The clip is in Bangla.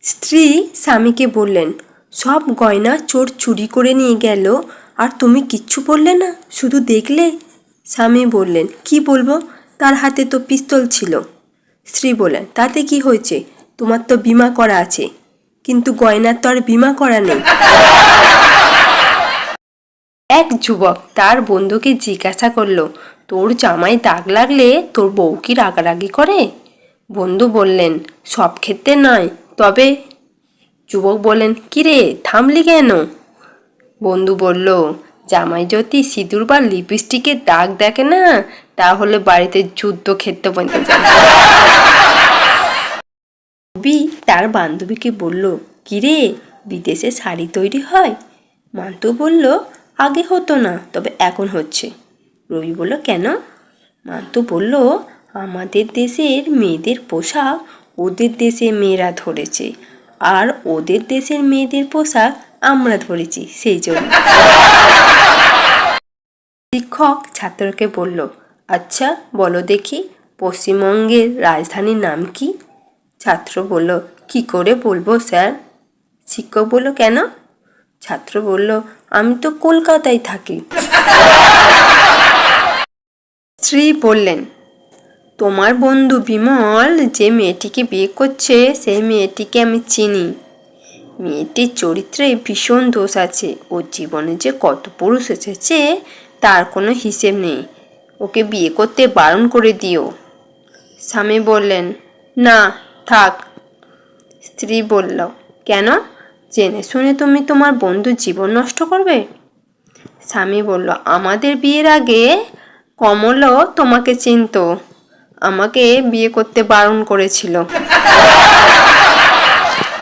স্ত্রী স্বামীকে বললেন, সব গয়না চোর চুরি করে নিয়ে গেল, আর তুমি কিচ্ছু বললে না, শুধু দেখলে। স্বামী বললেন, কি বলবো, তার হাতে তো পিস্তল ছিল। স্ত্রী বললেন, তাতে কি হয়েছে, তোমার তো বীমা করা আছে, কিন্তু গয়নার তো আর বীমা করা নেই। এক যুবক তার বন্ধুকে জিজ্ঞাসা করলো, তোর জামায় দাগ লাগলে তোর বউ কি রাগারাগি করে? বন্ধু বললেন, সব ক্ষেত্রে নয়, তবে। যুবক বললেন, কিরে থামলি কেন? বন্ধু বলল, জামাই যদি সিঁদুর বা লিপস্টিকের দাগ দেখে না, তাহলে বাড়িতে যুদ্ধ ক্ষেত্র বনতে যাবে। রবি তার বান্ধবীকে বলল, কিরে বিদেশে শাড়ি তৈরি হয়? মান্তু বলল, আগে হতো না, তবে এখন হচ্ছে। রবি বলল, কেন? মান্তু বলল, আমাদের দেশের মেয়েদের পোশাক ওদের দেশে মেয়েরা ধরেছে, আর ওদের দেশের মেয়েদের পোশাক আমরা ধরেছি, সেই জন্য। শিক্ষক ছাত্রকে বলল, আচ্ছা বলো দেখি, পশ্চিমবঙ্গের রাজধানীর নাম কি? ছাত্র বলল, কি করে বলবো স্যার? শিক্ষক বলল, কেন? ছাত্র বলল, আমি তো কলকাতায় থাকি। স্ত্রী বললেন, তোমার বন্ধু বিমল যে মেয়েটিকে বিয়ে করছে, সেই মেয়েটিকে আমি চিনি। মেয়েটির চরিত্রে ভীষণ দোষ আছে, ওর জীবনে যে কত পুরুষ এসেছে তার কোনো হিসেব নেই, ওকে বিয়ে করতে বারণ করে দিও। স্বামী বললেন, না থাক। স্ত্রী বলল, কেন, জেনে শুনে তুমি তোমার বন্ধুর জীবন নষ্ট করবে? স্বামী বলল, আমাদের বিয়ের আগে কমলও তোমাকে চিনতো, আমাকে বিয়ে করতে বারণ করেছিল।